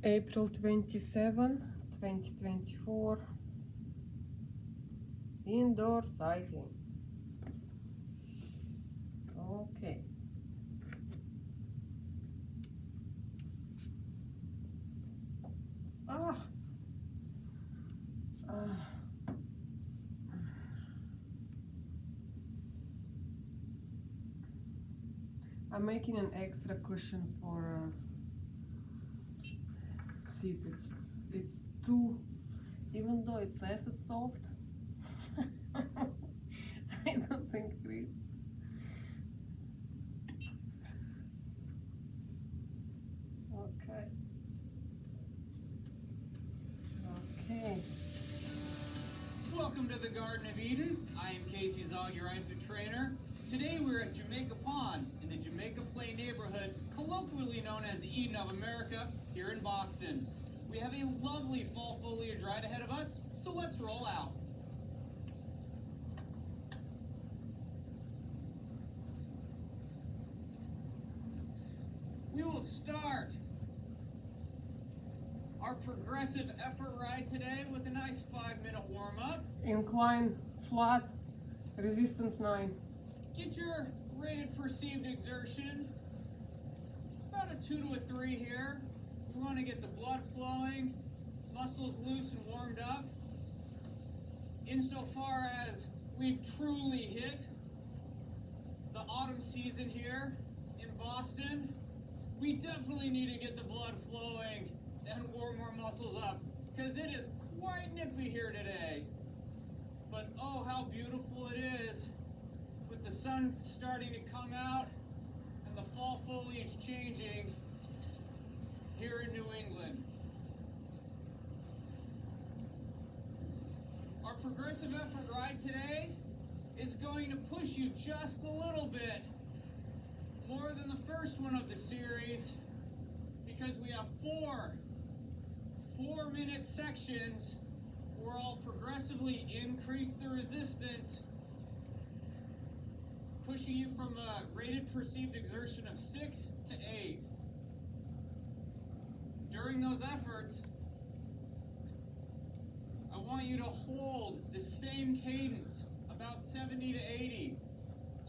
April 27, 2024, indoor cycling. Okay. Ah. I'm making an extra cushion for seat. It's too, even though it says it's soft, I don't think it is. Okay. Okay. Welcome to the Garden of Eden. I am Casey Zog, your IFIT trainer. Today we're at Jamaica Pond in the Jamaica Plain neighborhood, colloquially known as Eden of America, here in Boston. We have a lovely fall foliage right ahead of us, so let's roll out. We will start our progressive effort ride today with a nice 5-minute warm-up. Incline, flat, resistance 9. Get your rated perceived exertion about a 2 to a 3 here. We want to get the blood flowing, muscles loose and warmed up. Insofar as we've truly hit the autumn season here in Boston, we definitely need to get the blood flowing and warm our muscles up, because it is quite nippy here today. But oh, how beautiful it is with the sun starting to come out and the fall foliage changing here in New England. Our progressive effort ride today is going to push you just a little bit more than the first one of the series, because we have 4-minute sections where I'll progressively increase the resistance, pushing you from a rated perceived exertion of 6 to 8. During those efforts, I want you to hold the same cadence, about 70 to 80.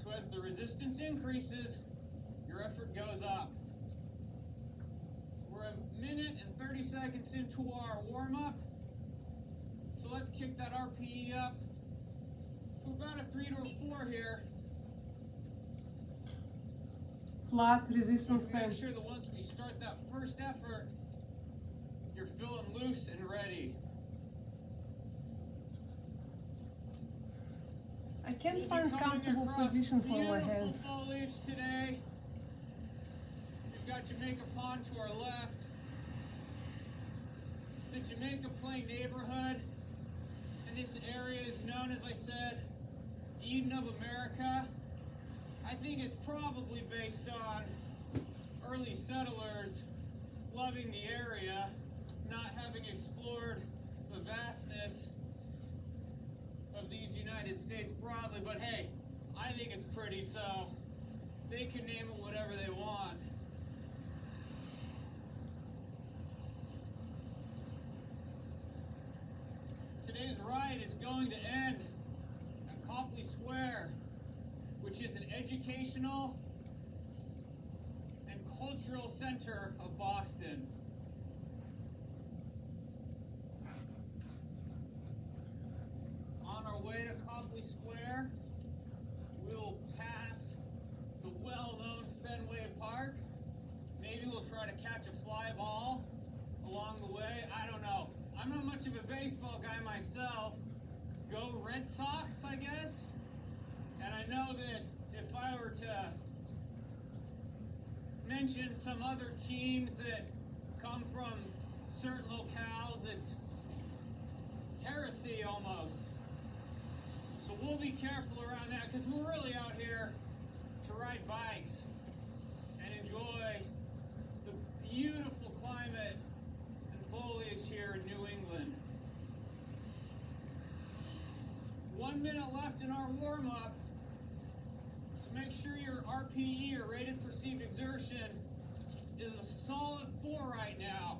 So as the resistance increases, your effort goes up. We're 1 minute and 30 seconds into our warm-up. So let's kick that RPE up to about a 3 to a 4 here. Flat, resistance Make 10. sure that once we start that first effort, you're feeling loose and ready. I can't We'll find be coming comfortable across position for my beautiful hands. foliage today. We've got Jamaica Pond to our left. The Jamaica Plain neighborhood. And this area is known, as I said, Eden of America. I think it's probably based on early settlers loving the area, not having explored the vastness of these United States broadly, but hey, I think it's pretty, so they can name it whatever they want. Today's ride is going to end at Copley Square, which is an educational and cultural center of Boston. On our way to Copley Square, we'll pass the well-known Fenway Park. Maybe we'll try to catch a fly ball along the way. I don't know. I'm not much of a baseball guy myself. Go Red Sox, I guess. And I know that if I were to mention some other teams that come from certain locales, it's heresy almost. So we'll be careful around that, because we're really out here to ride bikes and enjoy the beautiful climate and foliage here in New England. 1 minute left in our warm-up, so make sure your RPE, or rated perceived exertion, is a solid 4 right now.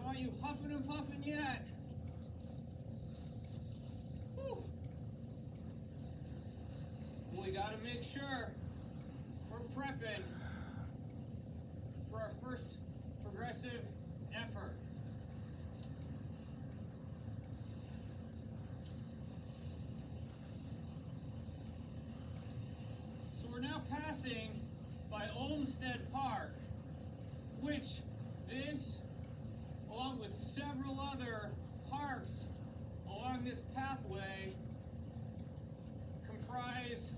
Are you huffing and puffing yet? Whew. We gotta make sure we're prepping for our first progressive effort. So we're now passing by Olmsted Park, which this, along with several other parks along this pathway, comprise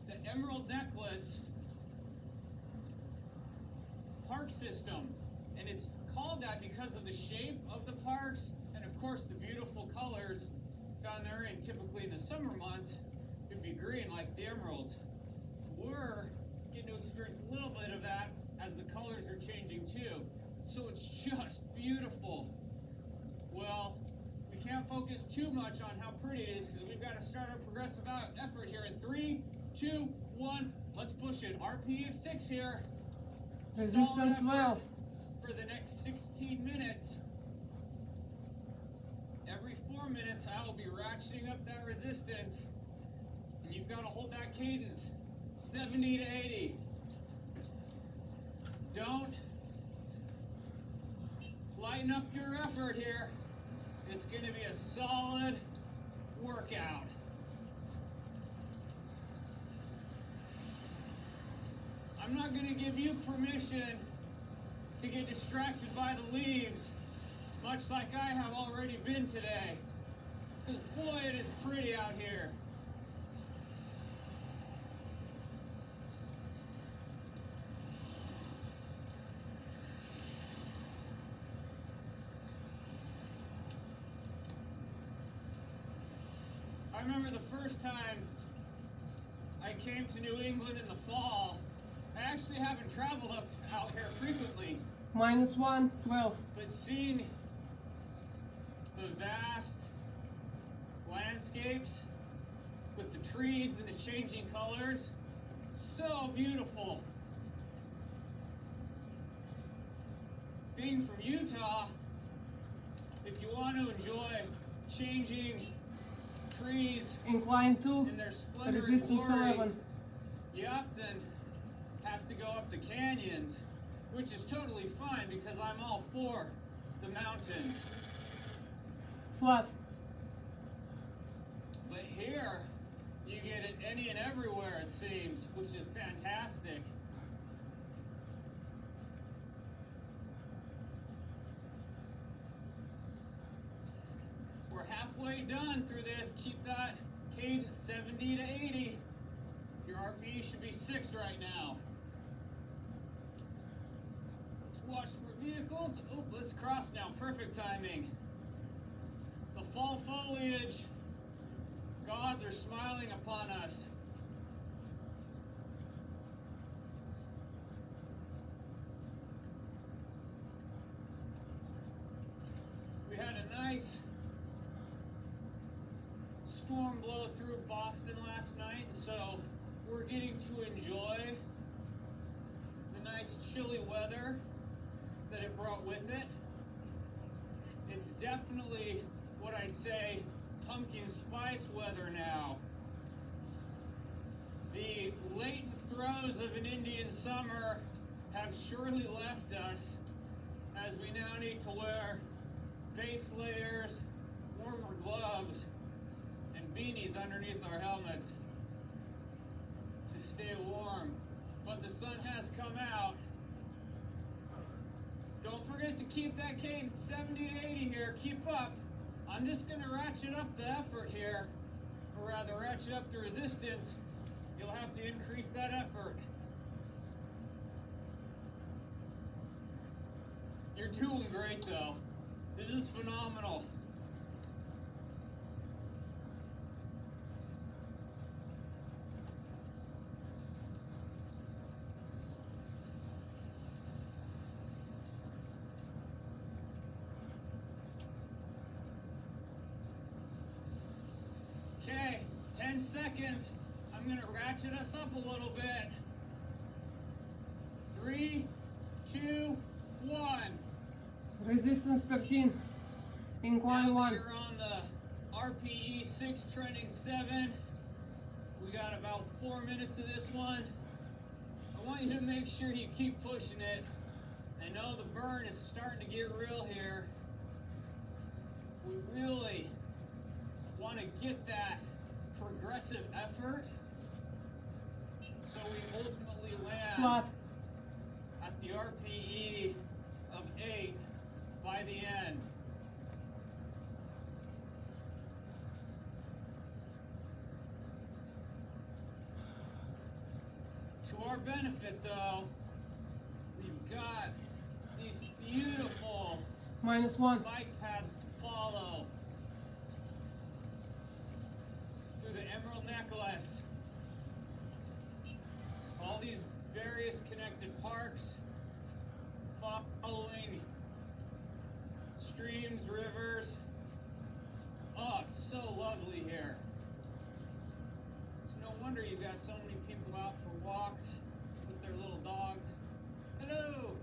the Emerald Necklace park system. And it's called that because of the shape of the parks and of course the beautiful colors found therein. Typically in the summer months it'd be green like the emeralds. We're getting to experience a little bit of that as the colors are changing too. So it's just beautiful. Well, we can't focus too much on how pretty it is because we've got to start our progressive effort here in 3, 2, 1. Let's push it. RPE of 6 here. Resistance well. For the next 16 minutes. Every 4 minutes I will be ratcheting up that resistance. And you've got to hold that cadence. 70 to 80. Don't lighten up your effort here. It's going to be a solid workout. I'm not going to give you permission to get distracted by the leaves, much like I have already been today. Because boy, it is pretty out here. I remember the first time I came to New England in the fall. I actually haven't traveled out here frequently. -1, 12. But seeing the vast landscapes with the trees and the changing colors, so beautiful. Being from Utah, if you want to enjoy changing trees Incline 2, in their splendor and resistance glory, 11. you often have to go up the canyons, which is totally fine because I'm all for the mountains. Flat. But here, you get it any and everywhere, it seems, which is fantastic. We're halfway done through this. Keep that cadence 70 to 80. Your RPE should be 6 right now. Let's watch for vehicles. Oh, let's cross now. Perfect timing. The fall foliage gods are smiling upon us. We had a nice storm blow through Boston last night, so we're getting to enjoy the nice chilly weather that it brought with it. It's definitely what I'd say pumpkin spice weather now. The latent throes of an Indian summer have surely left us, as we now need to wear base layers, warmer gloves, and beanies underneath our helmets to stay warm. But the sun has come out. Don't forget to keep that cadence 70 to 80 here. Keep up. I'm just going to ratchet up the effort here, or rather ratchet up the resistance. You'll have to increase that effort. You're doing great though. This is phenomenal. Okay, 10 seconds. I'm going to ratchet us up a little bit. 3, 2, 1. Resistance 13. Incline Now 1. we're on the RPE 6 trending 7. We got about 4 minutes of this one. I want you to make sure you keep pushing it. I know the burn is starting to get real here. We really want to get that progressive effort so we ultimately land Flat. at the RPE of 8 by the end. To our benefit, though, we've got these beautiful -1. bike paths to follow through the Emerald Necklace. All these various connected parks, following streams, rivers. Oh, it's so lovely here. It's no wonder you've got so many people out for walks with their little dogs. Hello!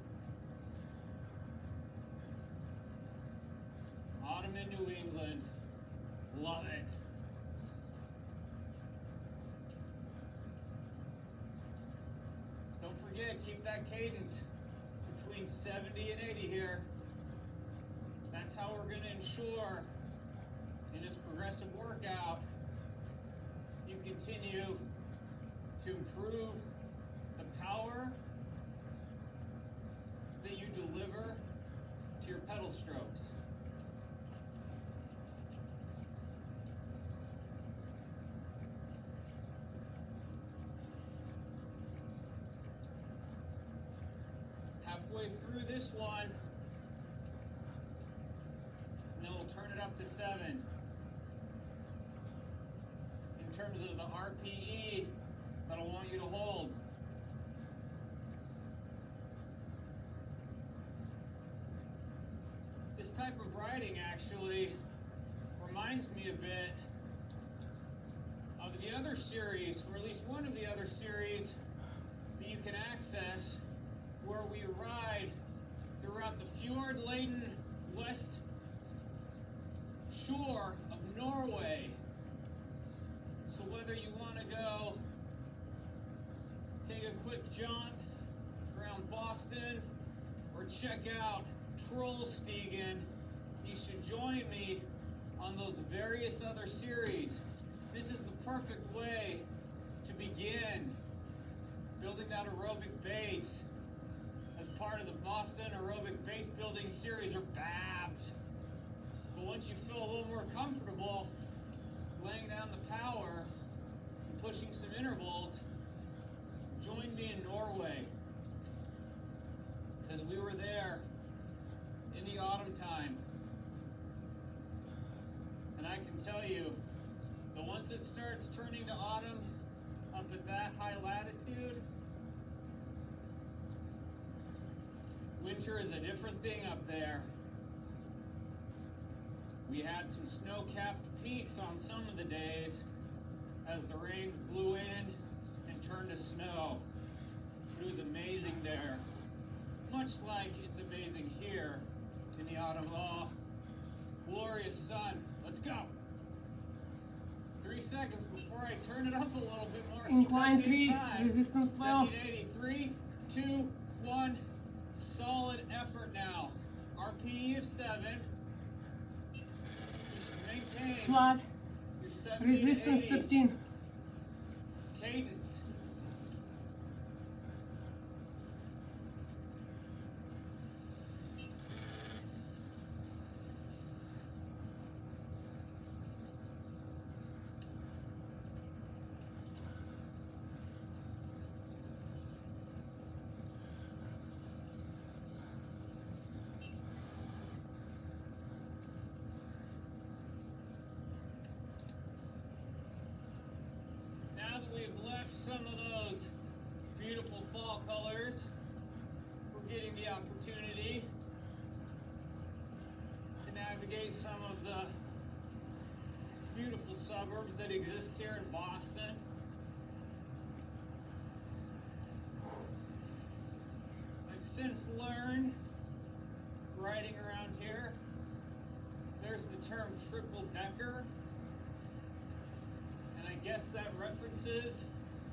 Autumn in New England. Love it. Don't forget, keep that cadence between 70 and 80 here. That's how we're going to ensure in this progressive workout you continue to improve the power that you deliver to your pedal strokes. Halfway through this one, and then we'll turn it up to 7. In terms of the RPE that I want you to hold. This type of riding actually reminds me a bit of the other series, or at least one of the other series that you can access, where we ride throughout the fjord-laden west shore of Norway. So whether you want to go take a quick jaunt around Boston or check out Trollstigen, you should join me on those various other series. This is the perfect way to begin building that aerobic base as part of the Boston Aerobic Base Building Series, or BABS. But once you feel a little more comfortable laying down the power and pushing some intervals, join me in Norway, because we were there in the autumn time. And I can tell you, that once it starts turning to autumn up at that high latitude, winter is a different thing up there. We had some snow-capped peaks on some of the days as the rain blew in and turned to snow. It was amazing there. Much like it's amazing here in the autumn. Oh, glorious sun. Let's go. 3 seconds before I turn it up a little bit more. Incline 3. Resistance 12. 3, 2, 1. Solid effort now. RPE of 7. Just maintain Flat. your 70 Resistance to 80 13. cadence. Now that we've left some of those beautiful fall colors, we're getting the opportunity to navigate some of the beautiful suburbs that exist here in Boston. I've since learned writing around here, there's the term triple decker. And I guess that references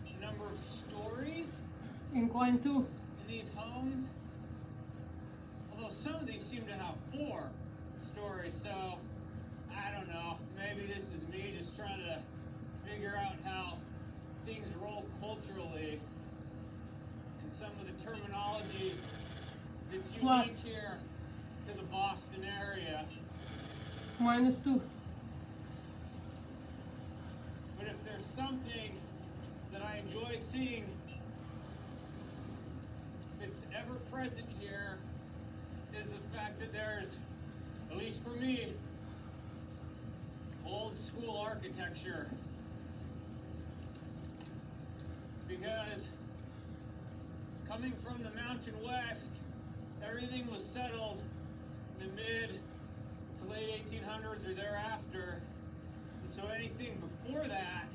the number of stories Incline 2. in these homes. Although some of these seem to have 4 stories, so I don't know. Maybe this is me just trying to figure out how things roll culturally and some of the terminology that's Flat. unique here to the Boston area. -2. But if there's something that I enjoy seeing that's ever present here, is the fact that there's, at least for me, old school architecture. Because coming from the Mountain West, everything was settled in the mid to late 1800s or thereafter. And so anything before that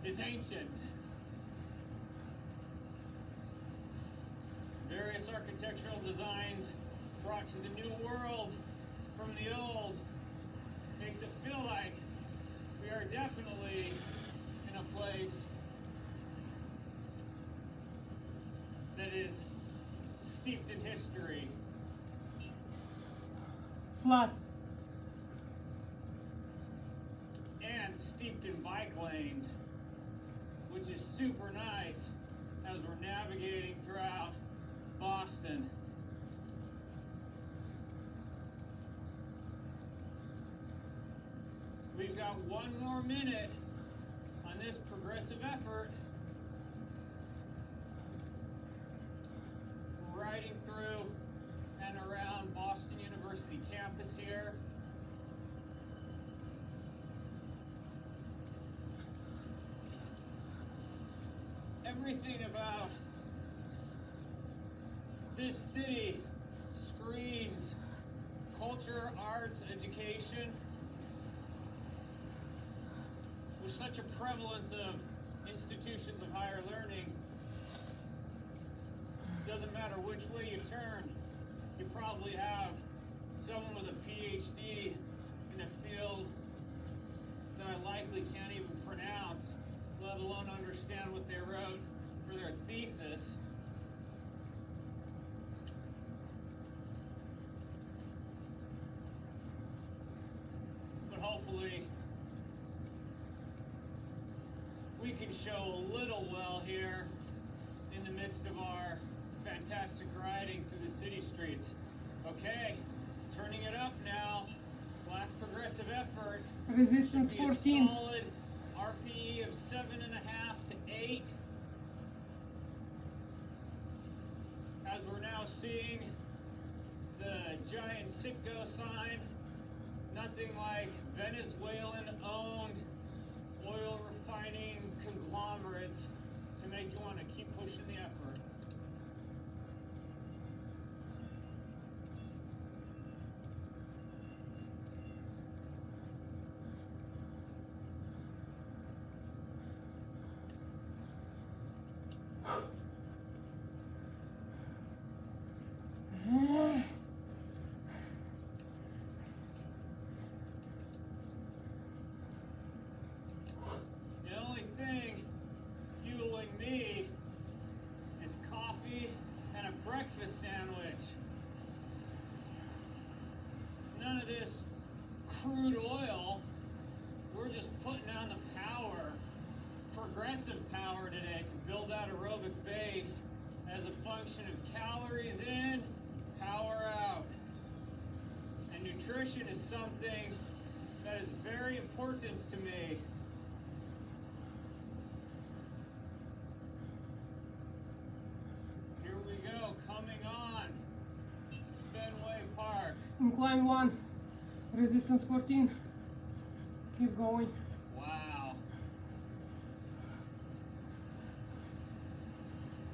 is ancient. Various architectural designs brought to the new world from the old makes it feel like we are definitely in a place that is steeped in history. Flat. And steeped in bike lanes, which is super nice as we're navigating throughout Boston. We've got one more minute on this progressive effort. We're riding through and around Boston University campus here. Everything about this city screams culture, arts, education. With such a prevalence of institutions of higher learning, doesn't matter which way you turn, you probably have someone with a PhD in a field that I likely can't even pronounce, let alone understand what they wrote for their thesis. But hopefully, we can show a little well here in the midst of our fantastic riding through the city streets. Okay, turning it up now. Last progressive effort. Resistance Should be a 14. solid RPE of 7.5 to 8. As we're now seeing the giant Citgo sign, nothing like Venezuelan-owned oil refining conglomerates to make you want to keep pushing the effort. The only thing fueling me is coffee and a breakfast sandwich. None of this crude oil. We're just putting on the power, progressive power today to build that aerobic base as a function of calories in, power out. And nutrition is something that is very important to me. Here we go, coming on Fenway Park. Incline 1. Resistance 14. Keep going. Wow.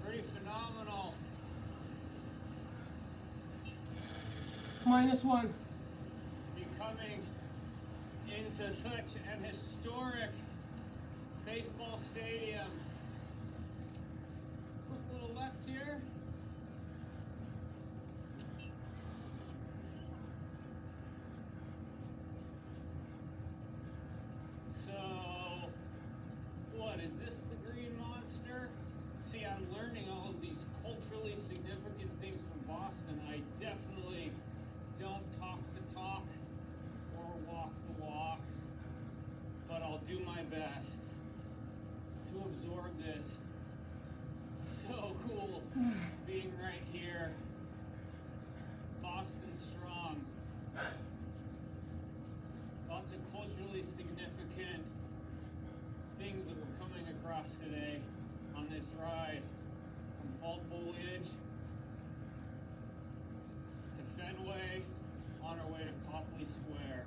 Pretty phenomenal. -1. Becoming into such an historic baseball stadium. Quick little left here. culturally significant things from Boston, I definitely don't talk the talk or walk the walk, but I'll do my best to absorb this. So cool being right here. Boston strong. Lots of culturally significant things that we're coming across today on this ride. From fall foliage to Fenway on our way to Copley Square.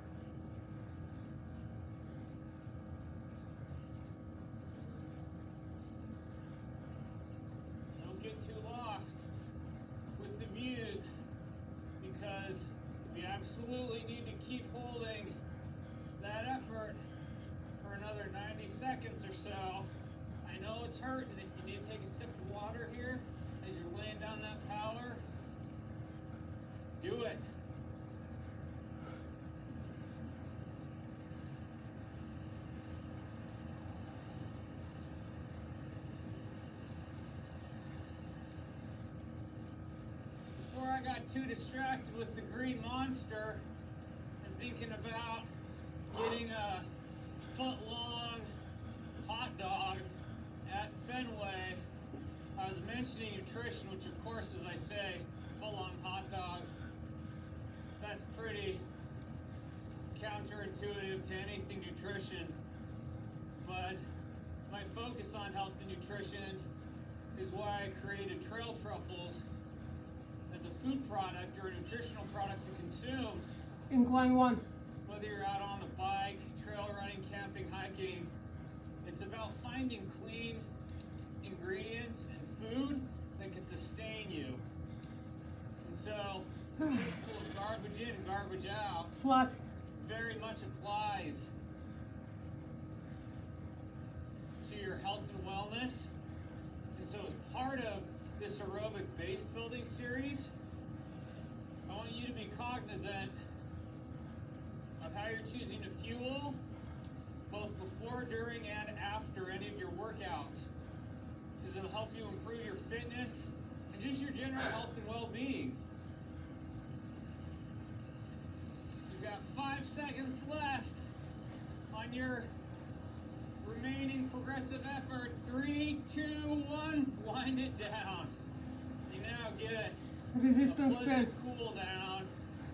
Don't get too lost with the views, because we absolutely need to keep holding that effort for another 90 seconds or so. I know it's hurting. If you need to take a sip of water here as you're laying down that power, do it. Before I got too distracted with the green monster and thinking about getting a foot-long hot dog at Fenway, I was mentioning nutrition, which of course, as I say, full-on hot dog, that's pretty counterintuitive to anything nutrition. But my focus on health and nutrition is why I created Trail Truffles as a food product or a nutritional product to consume. Incline 1. Whether you're out on a bike, trail running, camping, hiking, it's about finding clean ingredients and food that can sustain you. And so, the principle of garbage in, garbage out Flat. very much applies to your health and wellness. And so, as part of this aerobic base building series, I want you to be cognizant of how you're choosing to fuel both before, during, and after any of your workouts, because it'll help you improve your fitness and just your general health and well-being. You've got 5 seconds left on your remaining progressive effort. 3, 2, 1, wind it down. You now get Resistance a 10. pleasant cool down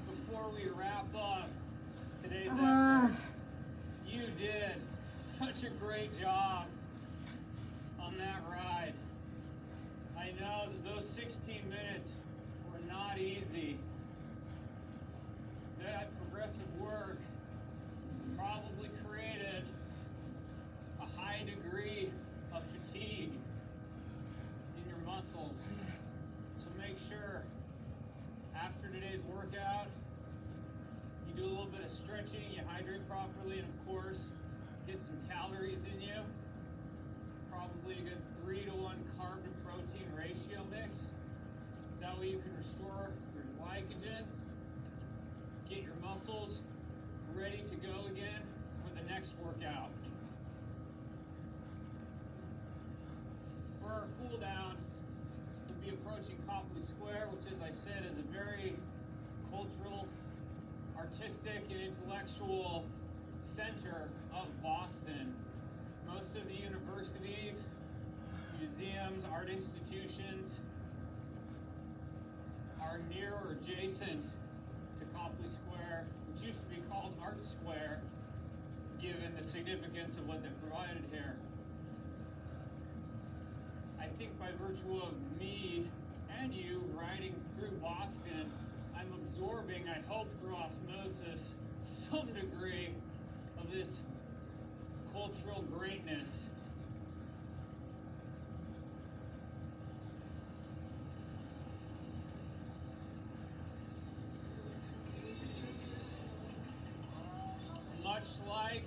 before we wrap up today's effort. You did such a great job on that ride. I know that those 16 minutes were not easy. That progressive work probably created a high degree of fatigue in your muscles. So make sure after today's workout, you do a little bit of stretching, you hydrate properly, and of course, get some calories in you. Probably a good 3 to 1 carb to protein ratio mix. That way you can restore your glycogen, get your muscles ready to go again for the next workout. For our cool down, we'll be approaching Copley Square, which, as I said, is a very cultural, artistic, and intellectual center of Boston. Most of the universities, museums, art institutions are near or adjacent to Copley Square, which used to be called Art Square, given the significance of what they provided here. I think by virtue of me and you riding through Boston, I'm absorbing, I hope through osmosis, some degree of this cultural greatness. Much like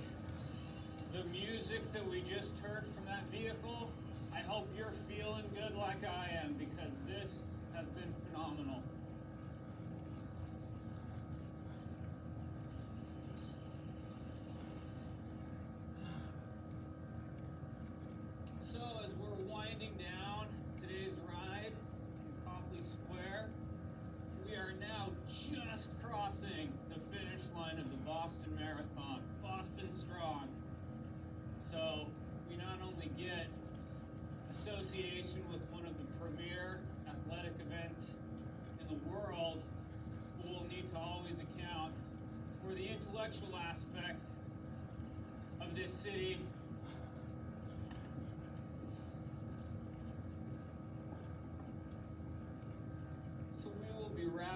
the music that we just heard from that vehicle, I hope you're feeling good like I am, because this has been phenomenal. So as we're winding down today's ride in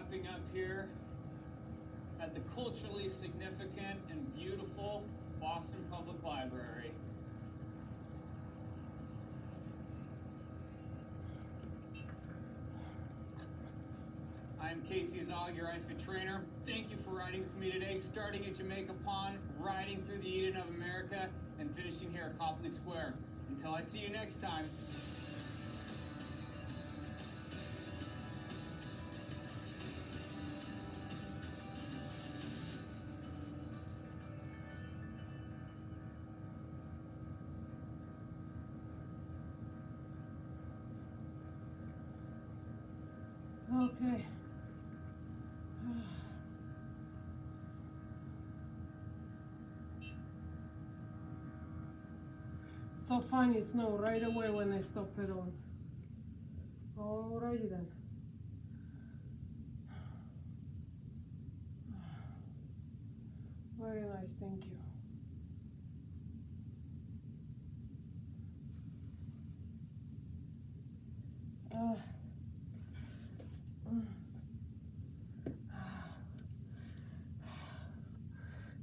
wrapping up here at the culturally significant and beautiful Boston Public Library. I'm Casey Zog, your IFIT trainer. Thank you for riding with me today, starting at Jamaica Pond, riding through the Eden of America, and finishing here at Copley Square. Until I see you next time. Okay. So funny, it snowed right away when I stopped pedaling. Alrighty then. Very nice, thank you.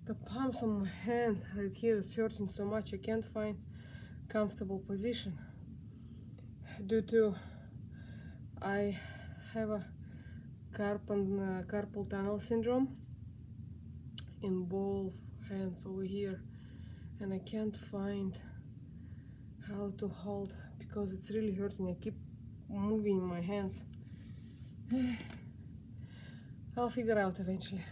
The palms on my hand right here is hurting so much I can't find comfortable position due to I have a carpal tunnel syndrome in both hands over here, and I can't find how to hold because it's really hurting. I keep moving my hands. I'll figure out eventually.